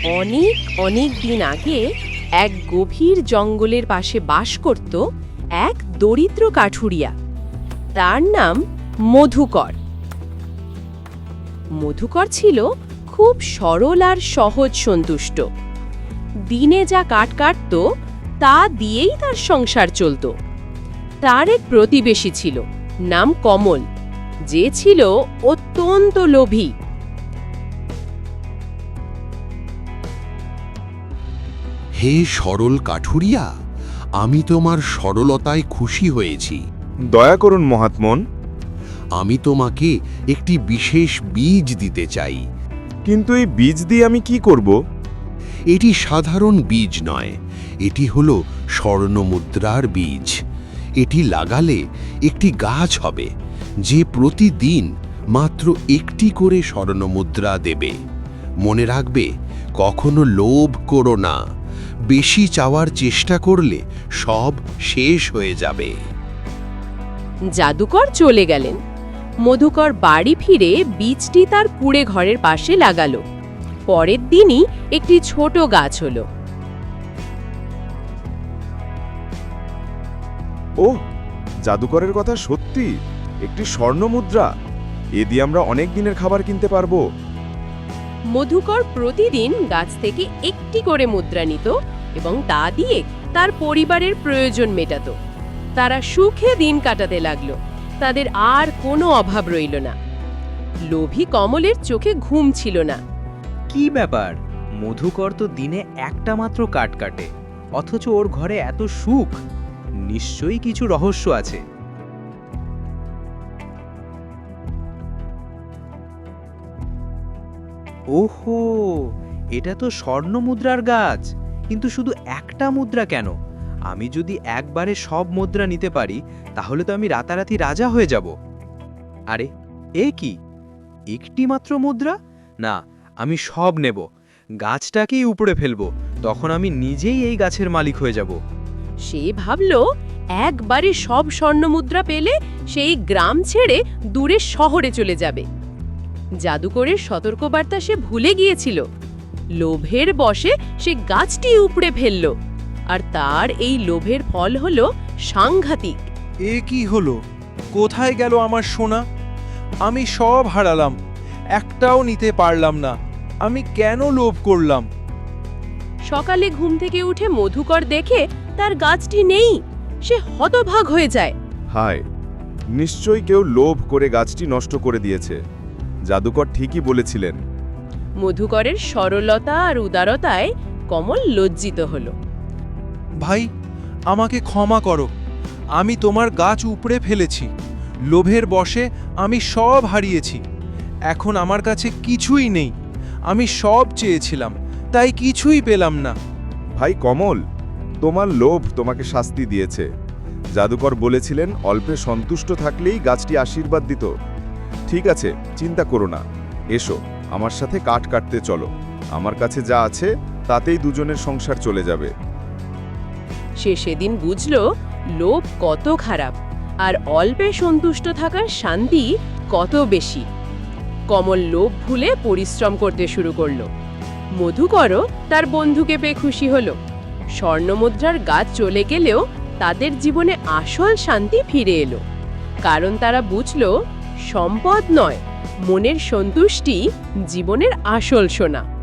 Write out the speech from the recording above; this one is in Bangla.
অনেক অনেক দিন আগে এক গভীর জঙ্গলের পাশে বাস করত এক দরিদ্র কাঠুরিয়া। তার নাম মধুকর। মধুকর ছিল খুব সরল আর সহজ সন্তুষ্ট। দিনে যা কাটত তা দিয়েই তার সংসার চলত। তার এক প্রতিবেশী ছিল, নাম কমল, যে ছিল অত্যন্ত লোভী। হে সরল কাঠুরিয়া, আমি তোমার সরলতায় খুশি হয়েছি। দয়া করুন মহাত্মন। আমি তোমাকে একটি বিশেষ বীজ দিতে চাই। কিন্তু এই বীজ দিয়ে আমি কি করব? এটি সাধারণ বীজ নয়, এটি হলো স্বর্ণমুদ্রার বীজ। এটি লাগালে একটি গাছ হবে, যে প্রতিদিন মাত্র একটি করে স্বর্ণমুদ্রা দেবে। মনে রাখবে, কখনো লোভ করো না। বেশি চাওয়ার চেষ্টা করলে সব শেষ হয়ে যাবে। জাদুকর চলে গেলেন। মধুকর বাড়ি ফিরে বীজটি তার কুঁড়ে ঘরের পাশে লাগালো। পরের দিনই একটি ছোট গাছ হলো। ওহ, জাদুকরের কথা সত্যি! একটি স্বর্ণমুদ্রা! এ দিয়ে আমরা অনেক দিনের খাবার কিনতে পারবো। মধুকর প্রতিদিন গাছ থেকে একটি করে মুদ্রা নিত এবং তা দিয়ে তার পরিবারের প্রয়োজন মেটাত। তারা সুখে দিন কাটাতে লাগলো। তাদের আর কোনো অভাব রইল না। লোভী কমলের চোখে ঘুম ছিল না। কি ব্যাপার? মধুকর তো দিনে একটা মাত্র কাঠ কাটে, অথচ ওর ঘরে এত সুখ। নিশ্চয়ই কিছু রহস্য আছে। ওহো, এটা তো স্বর্ণ মুদ্রার গাছ। কিন্তু শুধু একটা মুদ্রা কেন? আমি যদি একবারে সব মুদ্রা নিতে পারি, তাহলে তো আমি রাতারাতি রাজা হয়ে যাব। আরে, এ কি? একটি মাত্র মুদ্রা? না, আমি সব নেব। গাছটাকেই উপড়ে ফেলবো। তখন আমি নিজেই এই গাছের মালিক হয়ে যাব। সে ভাবল, একবারে সব স্বর্ণমুদ্রা পেলে সেই গ্রাম ছেড়ে দূরে শহরে চলে যাবে। জাদুকরের সতর্কবার্তা সে ভুলে গিয়েছিল। লোভের বশে সে গাছটি উপড়ে ফেলল, আর তার এই লোভের ফল হলো সাংঘাতিক। এ কি হলো? কোথায় গেল আমার সোনা? আমি সব হারালাম, একটাও নিতে পারলাম না। আমি কেন লোভ করলাম? সকালে ঘুম থেকে উঠে মধুকর দেখে তার গাছটি নেই। সে হতভাগ হয়ে যায়। হায়, নিশ্চয়ই কেউ লোভ করে গাছটি নষ্ট করে দিয়েছে। জাদুকর ঠিকই বলেছিলেন। মধুকরের সরলতা আর উদারতায় কমল লজ্জিত হল। ভাই, আমাকে ক্ষমা করো। আমি তোমার গাছ উপড়ে ফেলেছি। লোভের বশে আমি সব হারিয়েছি। এখন আমার কাছে কিছুই নেই। আমি সব চেয়েছিলাম, তাই কিছুই পেলাম না। ভাই কমল, তোমার লোভ তোমাকে শাস্তি দিয়েছে। জাদুকর বলেছিলেন অল্পে সন্তুষ্ট থাকলেই গাছটি আশীর্বাদ দিত। ঠিক আছে, চিন্তা করো না। এসো, আমার সাথে কাঠ কাটতে চলো। আমার কাছে যা আছে তাতেই দুজনের সংসার চলে যাবে। সে সেদিন বুঝল লোভ কত খারাপ, আর অল্পে সন্তুষ্ট থাকার শান্তি কত বেশি। কমল লোভ ভুলে পরিশ্রম করতে শুরু করলো। মধুকরও তার বন্ধুকে পেয়ে খুশি হলো। স্বর্ণমুদ্রার গাছ চলে গেলেও তাদের জীবনে আসল শান্তি ফিরে এলো। কারণ তারা বুঝল, সম্পদ নয়, মনের সন্তুষ্টি জীবনের আসল সোনা।